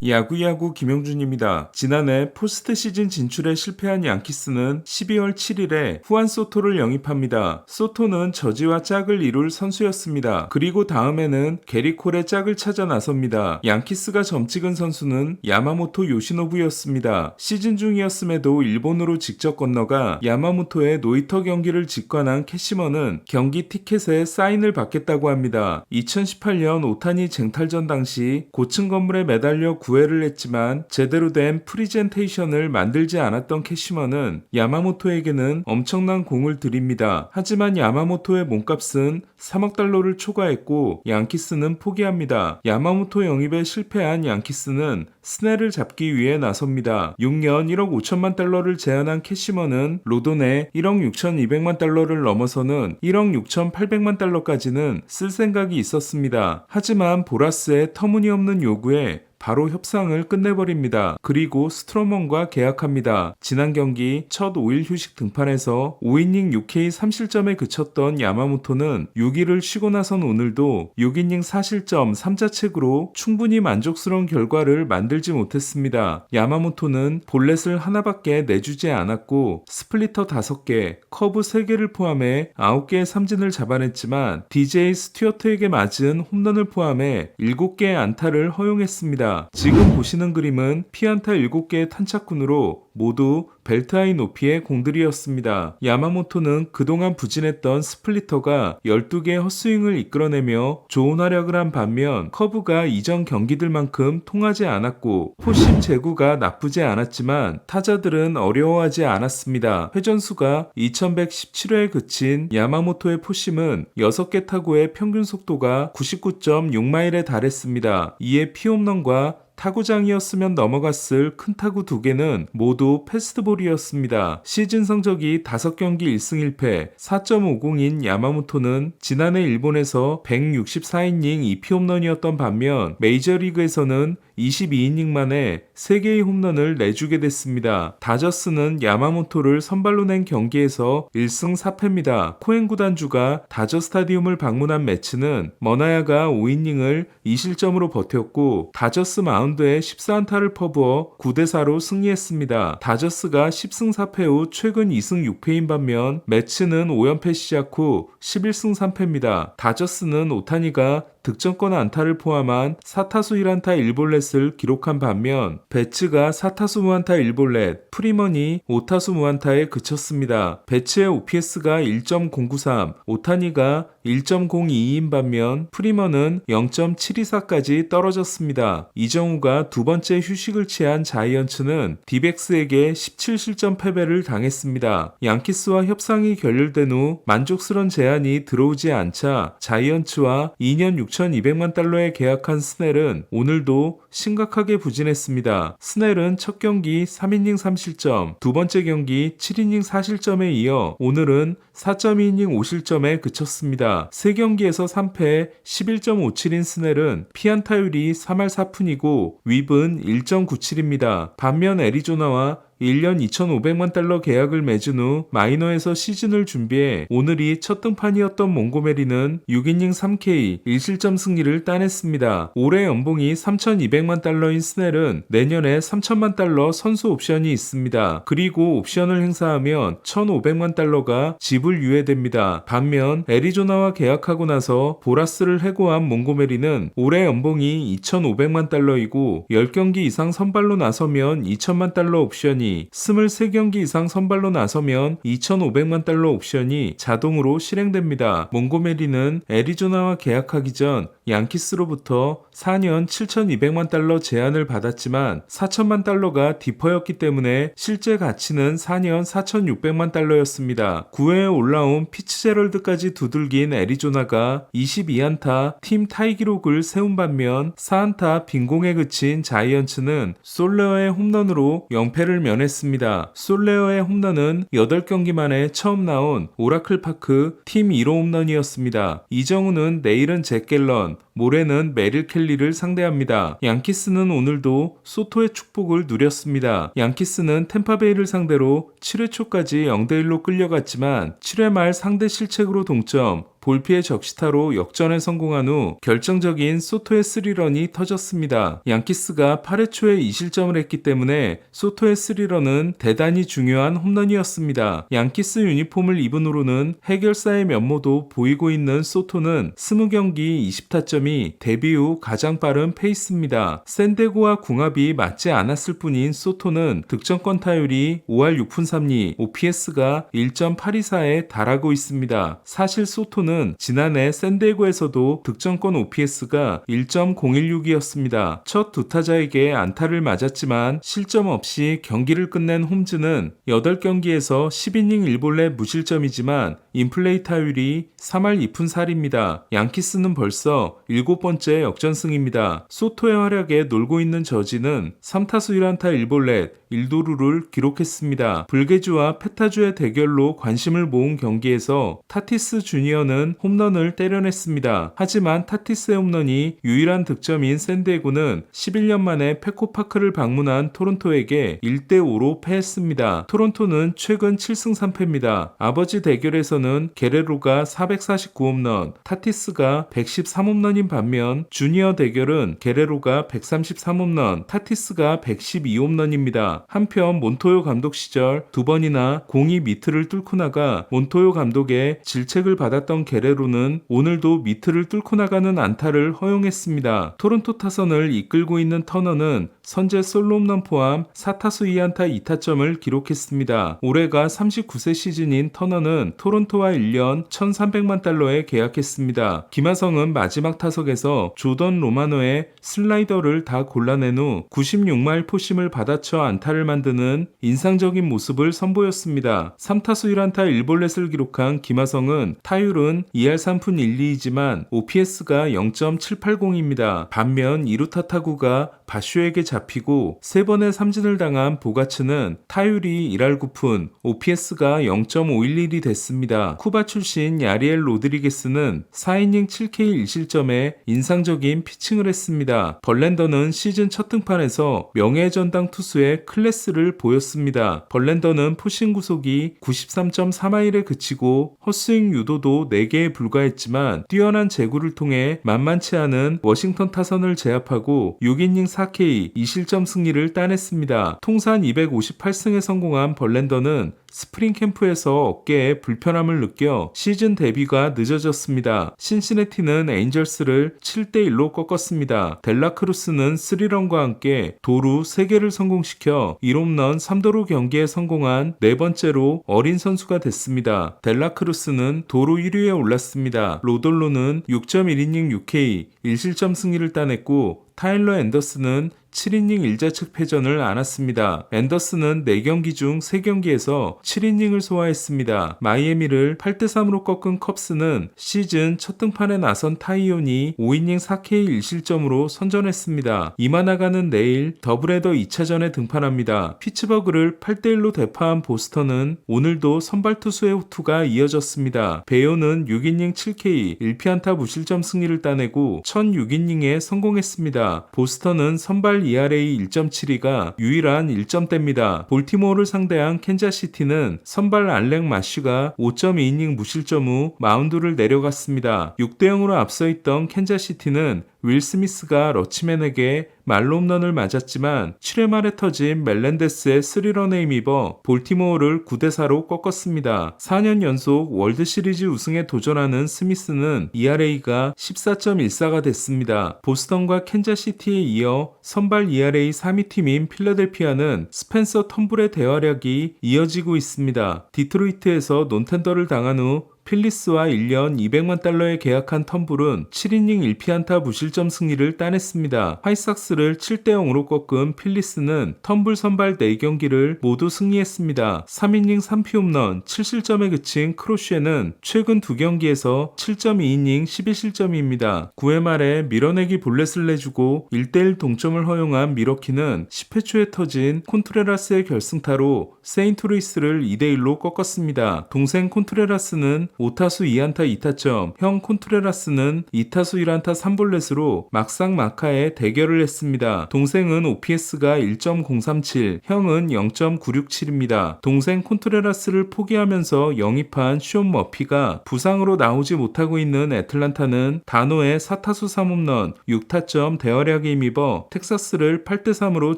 야구야구 김영준입니다. 지난해 포스트 시즌 진출에 실패한 양키스는 12월 7일에 후안 소토를 영입합니다. 소토는 저지와 짝을 이룰 선수였습니다. 그리고 다음에는 게리 콜의 짝을 찾아 나섭니다. 양키스가 점찍은 선수는 야마모토 요시노부였습니다. 시즌 중이었음에도 일본으로 직접 건너가 야마모토의 노이터 경기를 직관한 캐시머는 경기 티켓에 사인을 받겠다고 합니다. 2018년 오타니 쟁탈전 당시 고층 건물에 매달려 구애를 했지만 제대로 된 프리젠테이션을 만들지 않았던 캐시머는 야마모토에게는 엄청난 공을 들입니다. 하지만 야마모토의 몸값은 3억 달러를 초과했고 양키스는 포기합니다. 야마모토 영입에 실패한 양키스는 스넬을 잡기 위해 나섭니다. 6년 1억 5천만 달러를 제안한 캐시머는 로돈에 1억 6,200만 달러를 넘어서는 1억 6,800만 달러까지는 쓸 생각이 있었습니다. 하지만 보라스의 터무니없는 요구에 바로 협상을 끝내버립니다. 그리고 스트로먼과 계약합니다. 지난 경기 첫 5일 휴식 등판에서 5이닝 6K 3실점에 그쳤던 야마모토는 6일을 쉬고 나선 오늘도 6이닝 4실점 3자책으로 충분히 만족스러운 결과를 만들지 못했습니다. 야마모토는 볼넷을 하나밖에 내주지 않았고 스플리터 5개, 커브 3개를 포함해 9개의 삼진을 잡아냈지만 DJ 스튜어트에게 맞은 홈런을 포함해 7개의 안타를 허용했습니다. 지금 보시는 그림은 피안타 7개의 탄착군으로 모두 벨트하이 높이의 공들이었습니다. 야마모토는 그동안 부진했던 스플리터가 12개의 헛스윙을 이끌어내며 좋은 활약을 한 반면 커브가 이전 경기들만큼 통하지 않았고 포심 제구가 나쁘지 않았지만 타자들은 어려워하지 않았습니다. 회전수가 2117회에 그친 야마모토의 포심은 6개 타구의 평균 속도가 99.6마일에 달했습니다. 이에 피홈런과 타구장이었으면 넘어갔을 큰 타구 2개는 모두 패스트볼이었습니다. 시즌 성적이 5경기 1승 1패 4.50인 야마모토는 지난해 일본에서 164이닝 2피홈런이었던 반면 메이저리그에서는 22이닝 만에 3개의 홈런을 내주게 됐습니다. 다저스는 야마모토를 선발로 낸 경기에서 1승 4패입니다. 코엔 구단주가 다저 스타디움을 방문한 매치는 머나야가 5이닝을 2실점으로 버텼고 다저스 마운드에 14안타를 퍼부어 9대4로 승리했습니다. 다저스가 10승 4패 후 최근 2승 6패인 반면 매치는 5연패 시작 후 11승 3패입니다. 다저스는 오타니가 득점권 안타를 포함한 4타수 1안타 1볼넷을 기록한 반면 배츠가 4타수 무안타 1볼넷, 프리먼이 5타수 무안타에 그쳤습니다. 배츠의 OPS가 1.093, 오타니가 1.022인 반면 프리먼은 0.724까지 떨어졌습니다. 이정우가 두 번째 휴식을 취한 자이언츠는 디백스에게 17실점 패배를 당했습니다. 양키스와 협상이 결렬된 후 만족스러운 제안이 들어오지 않자 자이언츠와 2년 6,200만 달러에 계약한 스넬은 오늘도 심각하게 부진했습니다. 스넬은 첫 경기 3이닝 3실점, 두 번째 경기 7이닝 4실점에 이어 오늘은 4.2이닝 5실점에 그쳤습니다. 3경기에서 3패 11.57인 스넬은 피안타율이 3할 4푼이고 윕은 1.97입니다. 반면 애리조나와 1년 2,500만 달러 계약을 맺은 후 마이너에서 시즌을 준비해 오늘이 첫 등판이었던 몽고메리는 6이닝 3K 1실점 승리를 따냈습니다. 올해 연봉이 3,200만 달러인 스넬은 내년에 3,000만 달러 선수 옵션이 있습니다. 그리고 옵션을 행사하면 1,500만 달러가 지불 유예됩니다. 반면 애리조나와 계약하고 나서 보라스를 해고한 몽고메리는 올해 연봉이 2,500만 달러이고 10경기 이상 선발로 나서면 2,000만 달러 옵션이 23경기 이상 선발로 나서면 2,500만 달러 옵션이 자동으로 실행됩니다. 몽고메리는 애리조나와 계약하기 전 양키스로부터 4년 7,200만 달러 제안을 받았지만 4천만 달러가 디퍼였기 때문에 실제 가치는 4년 4,600만 달러였습니다. 9회에 올라온 피츠제럴드까지 두들긴 애리조나가 22안타 팀 타이 기록을 세운 반면 4안타 빈공에 그친 자이언츠는 솔레어의 홈런으로 0패를 면했습니다. 솔레어의 홈런은 8경기 만에 처음 나온 오라클파크 팀 1호 홈런이었습니다. 이정우는 내일은 잭 갤런, 모레는 메릴 켈리를 상대합니다. 양키스는 오늘도 소토의 축복을 누렸습니다. 양키스는 템파베이를 상대로 7회 초까지 0대1로 끌려갔지만 7회 말 상대 실책으로 동점, 볼피의 적시타로 역전에 성공한 후 결정적인 소토의 3런이 터졌습니다. 양키스가 8회 초에 2실점을 했기 때문에 소토의 3런은 대단히 중요한 홈런이었습니다. 양키스 유니폼을 입은 후로는 해결사의 면모도 보이고 있는 소토는 20경기 20타점이 데뷔 후 가장 빠른 페이스입니다. 샌디에고와 궁합이 맞지 않았을 뿐인 소토는 득점권 타율이 5할 6푼 3리, OPS가 1.824에 달하고 있습니다. 사실 소토는 지난해 샌디에고에서도 득점권 OPS가 1.016이었습니다. 첫 두 타자에게 안타를 맞았지만 실점 없이 경기를 끝낸 홈즈는 8경기에서 10이닝 1볼넷 무실점이지만 인플레이 타율이 3할 2푼 4리입니다. 양키스는 벌써 7번째 역전승입니다. 소토의 활약에 놀고 있는 저지는 3타수 1안타 1볼넷 1도루를 기록했습니다. 불개주와 페타주의 대결로 관심을 모은 경기에서 타티스 주니어는 홈런을 때려냈습니다. 하지만 타티스의 홈런이 유일한 득점인 샌디에고는 11년 만에 페코파크를 방문한 토론토에게 1대5로 패했습니다. 토론토는 최근 7승 3패입니다. 아버지 대결에서는 게레로가 449홈런, 타티스가 113홈런인 반면 주니어 대결은 게레로가 133홈런, 타티스가 112홈런입니다. 한편 몬토요 감독 시절 2번이나 공이 미트를 뚫고 나가 몬토요 감독의 질책을 받았던 게레로는 오늘도 미트를 뚫고 나가는 안타를 허용했습니다. 토론토 타선을 이끌고 있는 터너는 선제 솔로 홈런 포함 4타수 2안타 2타점을 기록했습니다. 올해가 39세 시즌인 터너는 토론토와 1년 1,300만 달러에 계약했습니다. 김하성은 마지막 타석에서 조던 로마노의 슬라이더를 다 골라낸 후 96마일 포심을 받아쳐 안타를 만드는 인상적인 모습을 선보였습니다. 3타수 1안타 1볼넷을 기록한 김하성은 타율은 2할 3푼 1리이지만 OPS가 0.780입니다. 반면 2루타 타구가 바슈에게 잡히고 3번의 삼진을 당한 보가츠는 타율이 1할 9푼, OPS가 0.511이 됐습니다. 쿠바 출신 야리엘 로드리게스는 4이닝 7K 1실점에 인상적인 피칭을 했습니다. 벌랜더는 시즌 첫 등판에서 명예의 전당 투수의 클래스를 보였습니다. 벌랜더는 푸싱 구속이 93.3마일에 그치고 헛스윙 유도도 4개에 불과했지만 뛰어난 제구를 통해 만만치 않은 워싱턴 타선을 제압하고 6이닝 4K 2실점 승리를 따냈습니다. 통산 258승에 성공한 벌랜더는 스프링 캠프에서 어깨에 불편함을 느껴 시즌 데뷔가 늦어졌습니다. 신시내티는 에인절스를 7대1로 꺾었습니다. 델라크루스는 3런과 함께 도루 3개를 성공시켜 1홈런 3도루 경기에 성공한 네 번째로 어린 선수가 됐습니다. 델라크루스는 도루 1위에 올랐습니다. 로돌로는 6.1이닝 6K 1실점 승리를 따냈고 타일러 앤더슨은 7이닝 1자책 패전을 안았습니다. 앤더슨은 4경기 중 3경기에서 7이닝을 소화했습니다. 마이애미를 8대3으로 꺾은 컵스는 시즌 첫 등판에 나선 타이온이 5이닝 4K 1실점으로 선전했습니다. 이마나가는 내일 더블헤더 2차전에 등판합니다. 피츠버그를 8대1로 대파한 보스턴은 오늘도 선발 투수의 호투가 이어졌습니다. 베요는 6이닝 7K 1피안타 무실점 승리를 따내고 1006이닝에 성공했습니다. 보스턴은 선발 ERA 1.72가 유일한 1점대입니다. 볼티모어를 상대한 캔자시티는 선발 알렉 마쉬가 5.2이닝 무실점 후 마운드를 내려갔습니다. 6대0으로 앞서 있던 캔자시티는 윌 스미스가 러치맨에게 말로 홈런을 맞았지만 7회 말에 터진 멜렌데스의 3런에 힘입어 볼티모어를 9대4로 꺾었습니다. 4년 연속 월드시리즈 우승에 도전하는 스미스는 ERA가 14.14가 됐습니다. 보스턴과 캔자시티에 이어 선발 ERA 3위 팀인 필라델피아는 스펜서 텀블의 대활약이 이어지고 있습니다. 디트로이트에서 논텐더를 당한 후 필리스와 1년 200만 달러에 계약한 텀블은 7이닝 1피안타 무실점 승리를 따냈습니다. 화이삭스를 7대0으로 꺾은 필리스는 텀블 선발 4경기를 모두 승리했습니다. 3이닝 3피 홈런 7실점에 그친 크로쉬에는 최근 2경기에서 7.2이닝 11실점입니다. 9회 말에 밀어내기 볼넷을 내주고 1대1 동점을 허용한 미러키는 10회 초에 터진 콘트레라스의 결승타로 세인트루이스를 2대1로 꺾었습니다. 동생 콘트레라스는 5타수 2안타 2타점, 형 콘트레라스는 2타수 1안타 3볼넷으로 막상막하에 대결을 했습니다. 동생은 OPS가 1.037, 형은 0.967입니다. 동생 콘트레라스를 포기하면서 영입한 숀 머피가 부상으로 나오지 못하고 있는 애틀란타는 다노의 4타수 3홈런, 6타점 대활약에 힘입어 텍사스를 8대3으로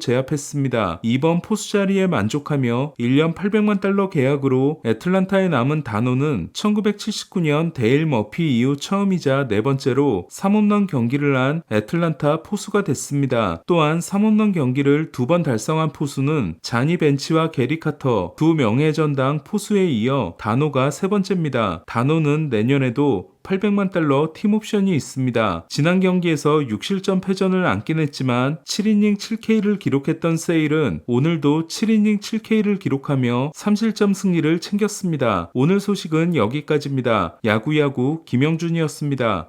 제압했습니다. 이번 포수 자리에 만족하며 1년 800만 달러 계약으로 애틀란타에 남은 다노는 1979년 데일 머피 이후 처음이자 네 번째로 3홈런 경기를 한 애틀란타 포수가 됐습니다. 또한 3홈런 경기를 두 번 달성한 포수는 자니 벤치와 게리 카터 두 명예전당 포수에 이어 다노가 세 번째입니다. 다노는 내년에도 800만 달러 팀옵션이 있습니다. 지난 경기에서 6실점 패전을 안긴 했지만 7이닝 7K를 기록했던 세일은 오늘도 7이닝 7K를 기록하며 3실점 승리를 챙겼습니다. 오늘 소식은 여기까지입니다. 야구야구 김영준이었습니다.